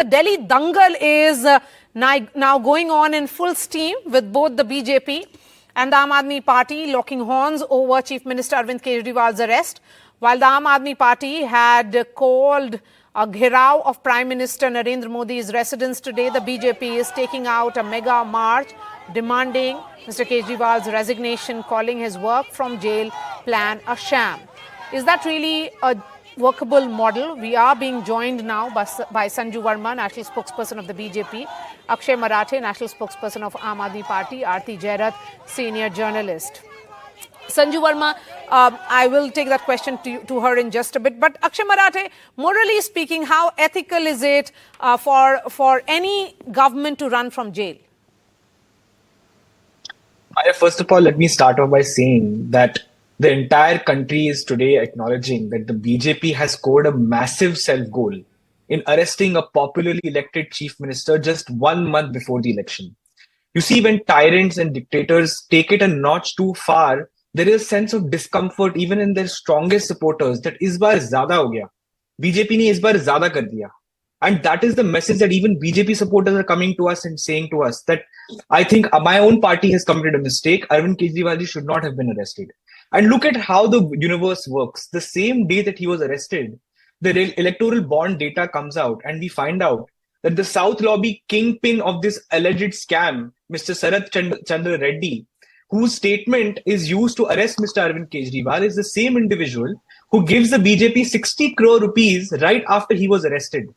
the Delhi dangal is now going on in full steam with both the BJP and the Aam Aadmi Party locking horns over Chief Minister Arvind Kejriwal's arrest. While the Aam Aadmi Party had called a gherav of Prime Minister Narendra Modi's residence today, the BJP is taking out a mega march demanding Mr. Kejriwal's resignation, calling his work from jail plan a sham. Is that really a workable model? We are being joined now by Sanju Verma, national spokesperson of the BJP, Akshay Marathe, national spokesperson of Aam Aadmi Party, Aarti Jairat, senior journalist. Sanju Verma, I will take that question to her in just a bit. But Akshay Marathe, morally speaking, how ethical is it for any government to run from jail? First of all, let me start off by saying that the entire country is today acknowledging that the BJP has scored a massive self-goal in arresting a popularly elected chief minister just 1 month before the election. You see, when tyrants and dictators take it a notch too far, there is a sense of discomfort even in their strongest supporters that is baar zyada ho gaya. BJP ne is baar zyada kar diya. And that is the message that even BJP supporters are coming to us and saying to us that I think my own party has committed a mistake. Arvind Kejriwal should not have been arrested. And look at how the universe works. The same day that he was arrested, the electoral bond data comes out and we find out that the South Lobby kingpin of this alleged scam, Mr. Sarath Chandra Reddy, whose statement is used to arrest Mr. Arvind Kejriwal, is the same individual who gives the BJP 60 crore rupees right after he was arrested.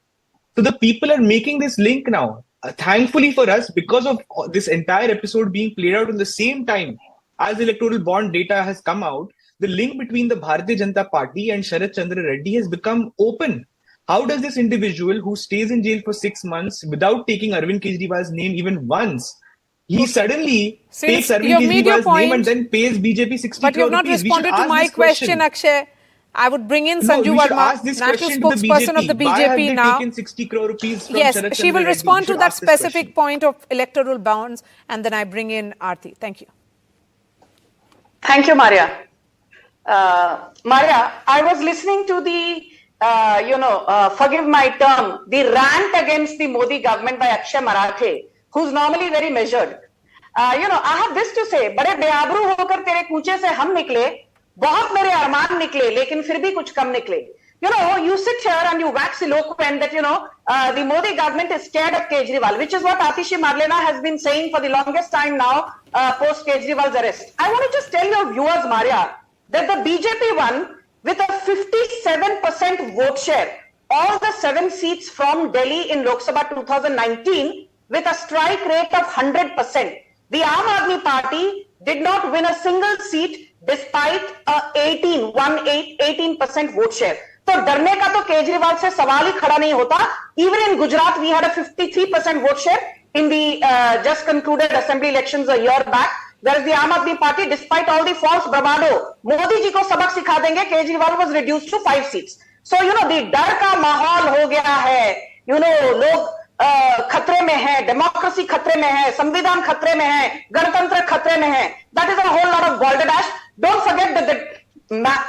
So the people are making this link now. Thankfully for us, because of this entire episode being played out in the same time as the electoral bond data has come out, the link between the Bharatiya Janata Party and Sarath Chandra Reddy has become open. How does this individual who stays in jail for 6 months without taking Arvind Kejriwal's name even once, he suddenly takes Arvind Kejriwal's name and then pays BJP 60 crore rupees? But you have not responded to my question, Akshay. I would bring in Sanju Verma, national spokesperson of the BJP now. Why have they taken 60 crore rupees from Yes, she will respond to that specific point of electoral bonds, and then I bring in Aarti. Thank you. Thank you, Maria. Maria, I was listening to the, forgive my term, the rant against the Modi government by Akshay Marathe, who's normally very measured. I have this to say, बड़े बेआबरू होकर तेरे कूचे से हम निकले, बहुत मेरे अरमान निकले, लेकिन फिर भी कुछ कम निकले. You sit here and you wax eloquent that, the Modi government is scared of Kejriwal, which is what Atishi Marlena has been saying for the longest time now, post Kejriwal's arrest. I want to just tell your viewers, Maria, that the BJP won with a 57% vote share, all the 7 seats from Delhi in Lok Sabha 2019 with a strike rate of 100%. The Aam Aadmi Party did not win a single seat despite a 18% vote share. तो डरने का तो केजरीवाल से सवाल ही खड़ा नहीं होता. Even in Gujarat, we had a 53% vote share in the just concluded assembly elections a year back. Whereas the Aam Aadmi Party, despite all the false bravado, Modi ji को सबक सिखा देंगे. Kejriwal was reduced to 5 seats. So the डर का माहौल हो गया है. लोग खतरे में है, डेमोक्रेसी खतरे में है, संविधान खतरे में है, गणतंत्र खतरे में है. That is a whole lot of balderdash. Don't forget that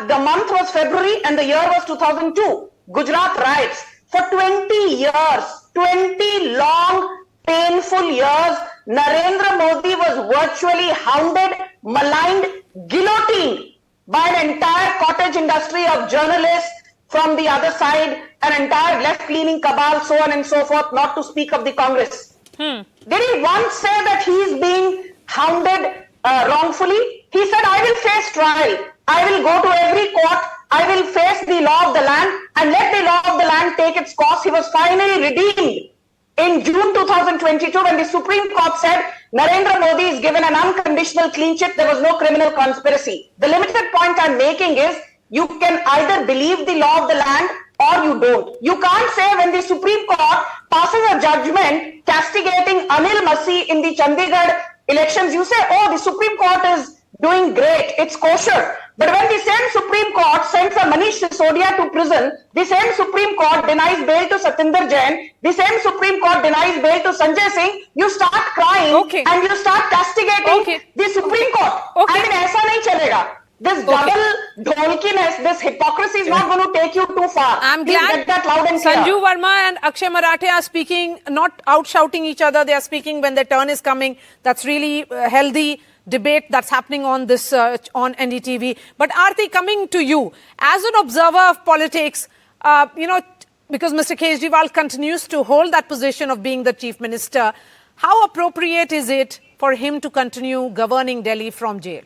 the month was February and the year was 2002. Gujarat riots. For 20 years, 20 long, painful years, Narendra Modi was virtually hounded, maligned, guillotined by an entire cottage industry of journalists from the other side, an entire left-leaning cabal, so on and so forth, not to speak of the Congress. Did he once say that he is being hounded wrongfully? He said, I will face trial. I will go to every court. I will face the law of the land and let the law of the land take its course. He was finally redeemed in June 2022 when the Supreme Court said Narendra Modi is given an unconditional clean chit. There was no criminal conspiracy. The limited point I'm making is you can either believe the law of the land or you don't. You can't say when the Supreme Court passes a judgment castigating Anil Masi in the Chandigarh elections, you say, oh, the Supreme Court is doing great, it's kosher. But when the same Supreme Court sends a Manish Sisodia to prison, the same Supreme Court denies bail to Satinder Jain, the same Supreme Court denies bail to Sanjay Singh, you start crying and you start castigating the Supreme Court. I mean, ऐसा नहीं चलेगा. This double dholkiness, this hypocrisy is not going to take you too far. I'm Please glad get that loud and clear. Sanju Verma and Akshay Marathe are speaking, not out-shouting each other. They are speaking when their turn is coming. That's really healthy debate that's happening on this on NDTV. But Aarti, coming to you, as an observer of politics, because Mr. Kejriwal continues to hold that position of being the Chief Minister, how appropriate is it for him to continue governing Delhi from jail?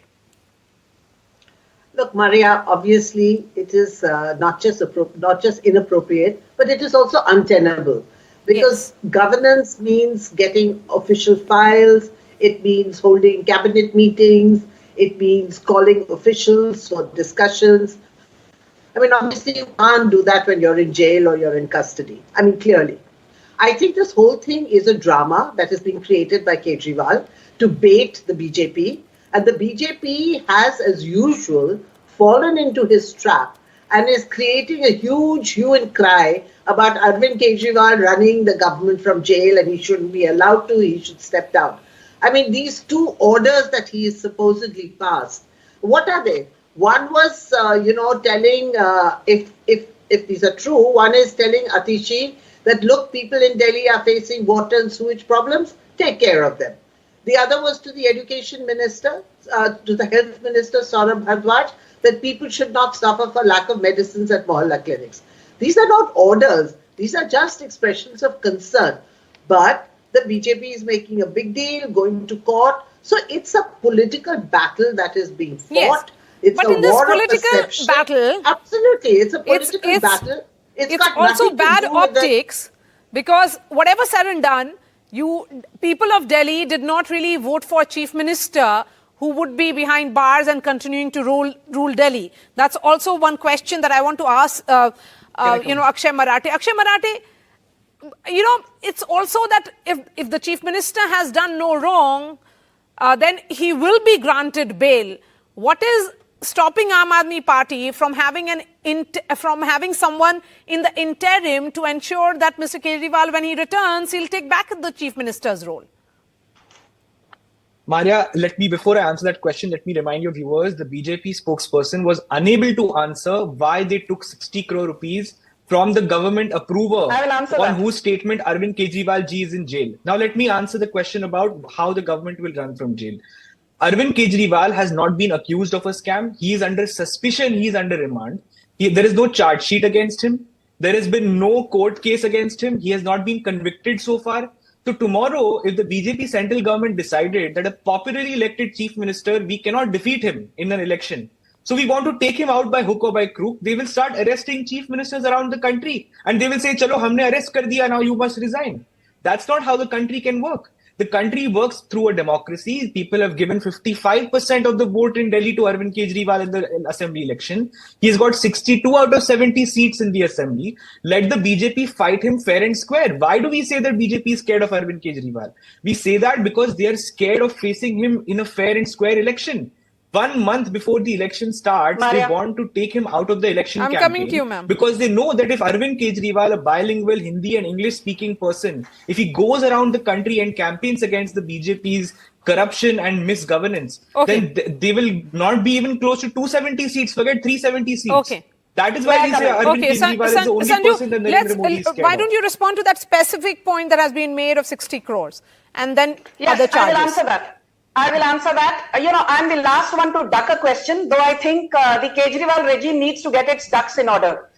Look, Maria, obviously it is not just inappropriate, but it is also untenable. Because governance means getting official files, it means holding cabinet meetings, it means calling officials for discussions. I mean, obviously you can't do that when you're in jail or you're in custody. I mean, clearly. I think this whole thing is a drama that has been created by Kejriwal to bait the BJP. And the BJP has, as usual, fallen into his trap and is creating a huge hue and cry about Arvind Kejriwal running the government from jail and he shouldn't be allowed to, he should step down. I mean, these two orders that he is supposedly passed, what are they? One was, telling, if these are true, one is telling Atishi that, look, people in Delhi are facing water and sewage problems, take care of them. The other was to the education minister, to the health minister, Saurabh Bhardwaj, that people should not suffer for lack of medicines at mohalla clinics. These are not orders. These are just expressions of concern. But the BJP is making a big deal, going to court. So it's a political battle that is being fought. Yes. It's but a in this war political of perception. battle, Absolutely, it's a political battle. It's got also nothing to bad do with optics because whatever said and done, people of Delhi did not really vote for a chief minister who would be behind bars and continuing to rule Delhi. That's also one question that I want to ask, Akshay Marathe. Akshay Marathe, it's also that if the chief minister has done no wrong, then he will be granted bail. What is stopping Aam Aadmi Party from having someone in the interim to ensure that Mr. Kejriwal, when he returns, he'll take back the chief minister's role? Maria, before I answer that question, let me remind your viewers, the BJP spokesperson was unable to answer why they took 60 crore rupees from the government approver on whose statement Arvind Kejriwal ji is in jail. Now let me answer the question about how the government will run from jail. Arvind Kejriwal has not been accused of a scam. He is under suspicion. He is under remand. There is no charge sheet against him. There has been no court case against him. He has not been convicted so far. So tomorrow, if the BJP central government decided that a popularly elected chief minister, we cannot defeat him in an election, so we want to take him out by hook or by crook, they will start arresting chief ministers around the country. And they will say, chalo, humne arrest kar diya, now you must resign. That's not how the country can work. The country works through a democracy. People have given 55% of the vote in Delhi to Arvind Kejriwal in the assembly election. He's got 62 out of 70 seats in the assembly. Let the BJP fight him fair and square. Why do we say that BJP is scared of Arvind Kejriwal? We say that because they are scared of facing him in a fair and square election. 1 month before the election starts, Maria, they want to take him out of the election campaign. Coming to you, ma'am. Because they know that if Arvind Kejriwal, a bilingual Hindi and English speaking person, if he goes around the country and campaigns against the BJP's corruption and misgovernance, then they will not be even close to 270 seats, forget 370 seats. Okay. That is why we say Arvind Kejriwal is the only person that Narendra Modi is scared why don't you respond to that specific point that has been made of 60 crores and then other charges? I will answer that. I'm the last one to duck a question, though I think the Kejriwal regime needs to get its ducks in order.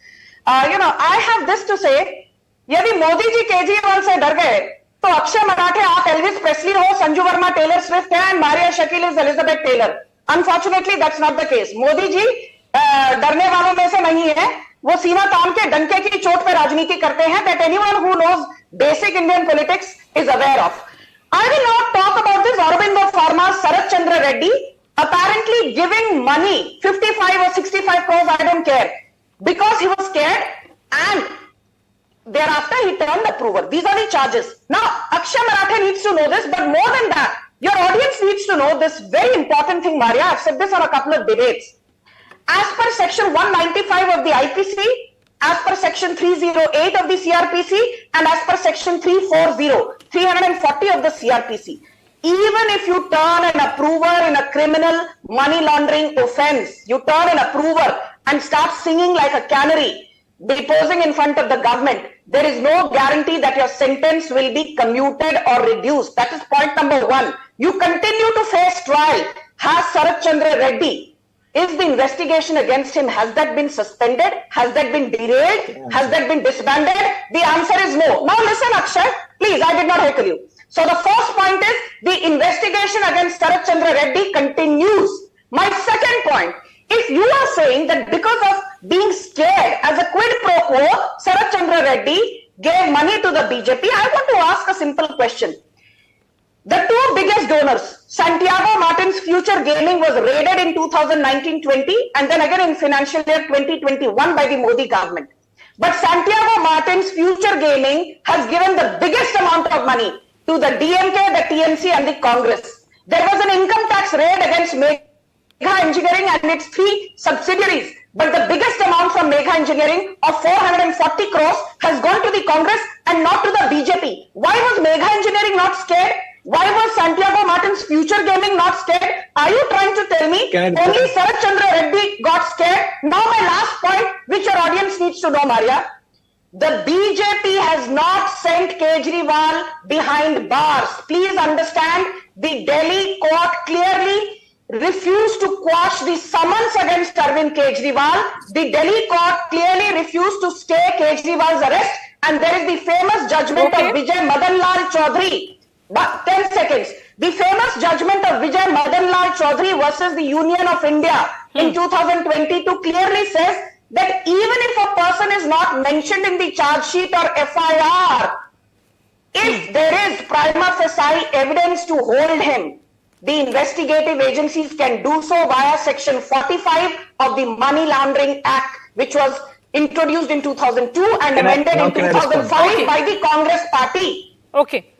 I have this to say, यदि मोदी जी केजरीवाल से डर गए, तो अक्षय मराठे आप Elvis Presley हो, Sanju Verma Taylor Swift है, and Maria Shakil is Elizabeth Taylor. Unfortunately, that's not the case. Modi ji डरने वालों में से नहीं है. वो सीना तान के डंके की चोट पे राजनीति करते हैं. That anyone who knows basic Indian politics is aware of. I will not talk about this Aurobindo Pharma's Sarath Chandra Reddy apparently giving money, 55 or 65 crores, I don't care, because he was scared and thereafter he turned approver. These are the charges. Now, Akshay Marathe needs to know this, but more than that, your audience needs to know this very important thing, Maria. I've said this on a couple of debates. As per section 195 of the IPC, as per section 308 of the CRPC, and as per section 340 of the CRPC, Even if you turn an approver in a criminal money laundering offense, you turn an approver and start singing like a canary, deposing in front of the government, there is no guarantee that your sentence will be commuted or reduced. That is point number one. You continue to face trial. Has Sarath Chandra Reddy, is the investigation against him, has that been suspended? Has that been derailed? Has that been disbanded? The answer is no. Now listen, Akshay, please, I did not heckle you. So the first point is the investigation against Sarath Chandra Reddy continues. My second point, if you are saying that because of being scared as a quid pro quo, Sarath Chandra Reddy gave money to the BJP, I want to ask a simple question. The two biggest donors, Santiago Martin's Future Gaming was raided in 2019-20 and then again in financial year 2021 by the Modi government. But Santiago Martin's Future Gaming has given the biggest amount of money to the DMK, the TMC and the Congress. There was an income tax raid against Megha Engineering and its 3 subsidiaries. But the biggest amount from Megha Engineering of 440 crores has gone to the Congress and not to the BJP. Why was Megha Engineering not scared? Why was Santiago Martin's Future Gaming not scared? Are you trying to tell me only Sarath Chandra Reddy got scared? Now my last point, which your audience needs to know, Maria. The BJP has not sent Kejriwal behind bars. Please understand, the Delhi court clearly refused to quash the summons against Arvind Kejriwal. The Delhi court clearly refused to stay Kejriwal's arrest. And there is the famous judgment of Vijay Madan Lal Chaudhary. But 10 seconds. The famous judgment of Vijay Madan Lal Chaudhary versus the Union of India in 2022 clearly says that even if a person is not mentioned in the charge sheet or FIR, if there is prima facie evidence to hold him, the investigative agencies can do so via section 45 of the Money Laundering Act, which was introduced in 2002 and amended in 2005 by the Congress party. Okay.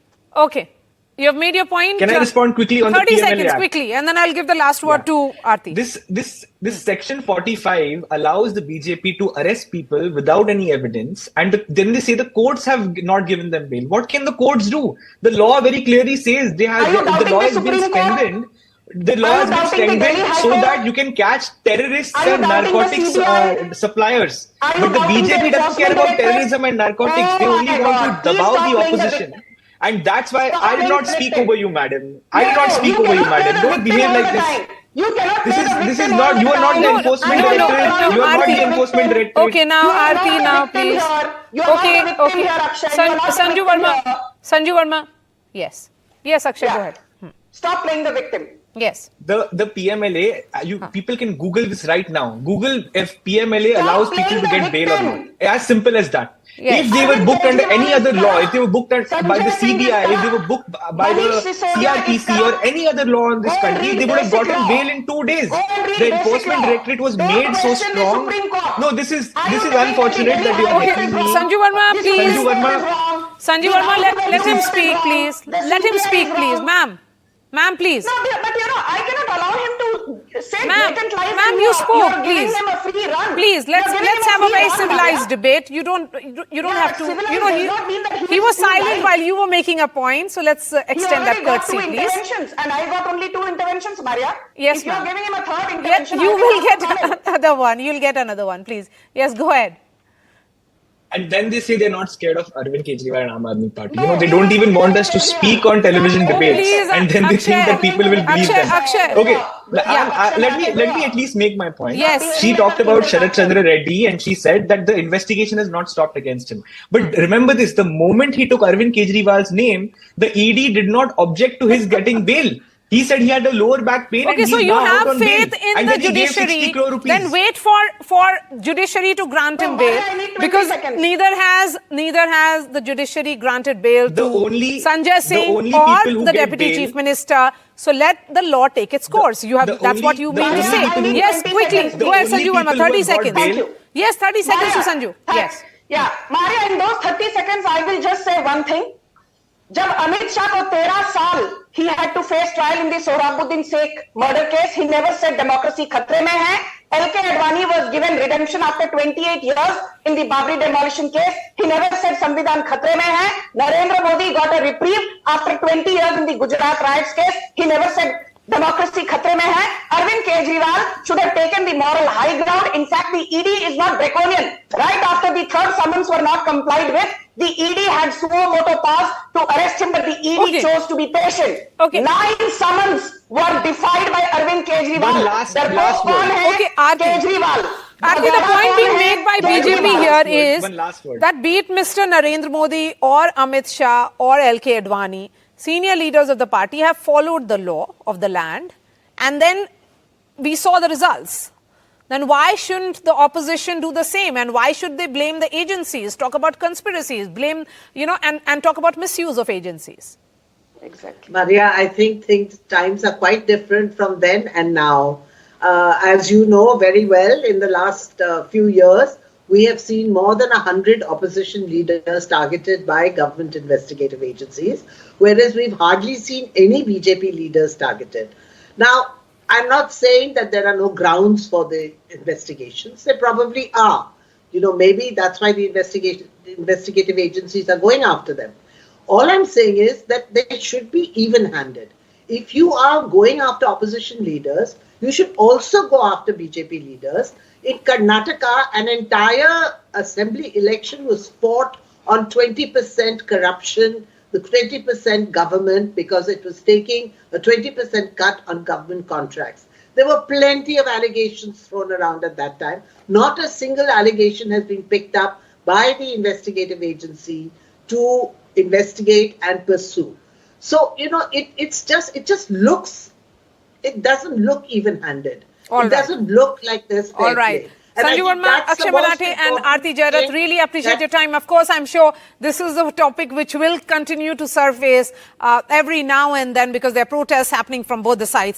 You have made your point. Can I respond quickly on 30 the PMLA seconds Act? quickly, and then I'll give the last word to Aarti. This section 45 allows the BJP to arrest people without any evidence, and then they say the courts have not given them bail. What can the courts do? The law very clearly says the law has been strengthened. The law has been strengthened so that you can catch terrorists and narcotics suppliers. But the BJP doesn't care about terrorism and narcotics. They only want to debau the opposition. And that's why I did not speak over you, madam. I did not speak over you, madam. Don't behave like this. You cannot This is not, you are not the enforcement directorate. You are not the enforcement directorate. Okay, now Aarti, now please. Okay. Sanju Verma. Yes, Akshay, go ahead. Stop playing the victim. Yes. The PMLA, people can Google this right now. Google if PMLA allows people to get bail or not. As simple as that. Yes. If they were booked under any other law, if they were booked by the CBI, if they were booked by the CRPC or any other law in this country, they would have gotten bail in 2 days. The enforcement directorate was made so strong. No, this is unfortunate that you are making me. Sanju Verma, please. Sanju Verma, let him speak, please. Let him speak, please. Ma'am, please. No, but I cannot allow him to say blatant lies. Ma'am, you spoke, please. Him a free run. Please, let's have a very civilized debate. You don't have to. He was silent while you were making a point, so let's extend that courtesy, please. And I got only 2 interventions, Maria. Yes, if you're giving him a third intervention, you will get another one. You'll get another one, please. Yes, go ahead. And then they say they're not scared of Arvind Kejriwal and Aam Aadmi Party. They don't even want us to speak on television debates. Please, and then they think that people will believe them. Okay, let me at least make my point. Yes. She talked about Sarath Chandra Reddy and she said that the investigation has not stopped against him. But remember this, the moment he took Arvind Kejriwal's name, the ED did not object to his getting bail. He said he had a lower back pain. Okay, and so he's you now out have on faith bail. in the judiciary. Then wait for judiciary to grant him bail, because neither has the judiciary granted bail to Sanjay Singh or the Deputy Chief Minister. So let the law take its course. That's what you mean to say. Yes, quickly. Go ahead, Sanju Verma. 30 seconds. Thank you. Yes, 30 seconds to Sanju. Yes. Yeah, Maria, in those 30 seconds, I will just say one thing. जब अमित शाह को 13 साल he had to face trial in the Sohrabuddin Sheikh murder case, he never said democracy खतरे में है. LK Advani was given redemption after 28 years in the Babri demolition case. He never said Samvidhan khatre mein hai. Narendra Modi got a reprieve after 20 years in the Gujarat riots case. He never said democracy khatre mein hai. Arvind Kejriwal should have taken the moral high ground. In fact, the ED is not draconian. Right after the third summons were not complied with, the ED had suo motu powers to arrest him, but the ED chose to be patient. 9 summons were defied by Arvind Kejriwal. One last word. Okay, Aarti. Kejriwal. I think the point being made by BJP here is One last word. that be it Mr. Narendra Modi or Amit Shah or LK Advani, senior leaders of the party have followed the law of the land, and then we saw the results. Then why shouldn't the opposition do the same? And why should they blame the agencies, talk about conspiracies, blame, and talk about misuse of agencies? Exactly. Maria, I think times are quite different from then and now. As you know very well, in the last few years, we have seen more than 100 opposition leaders targeted by government investigative agencies, whereas we've hardly seen any BJP leaders targeted. Now, I'm not saying that there are no grounds for the investigations. There probably are. Maybe that's why the investigative agencies are going after them. All I'm saying is that they should be even-handed. If you are going after opposition leaders, you should also go after BJP leaders. In Karnataka, an entire assembly election was fought on 20% corruption, the 20% government, because it was taking a 20% cut on government contracts. There were plenty of allegations thrown around at that time. Not a single allegation has been picked up by the investigative agency to investigate and pursue. So, it doesn't look even-handed. It doesn't look like this. All right. Sanju Verma, Akshay Manate and Aarti Jairat, really appreciate your time. Of course, I'm sure this is a topic which will continue to surface every now and then because there are protests happening from both the sides.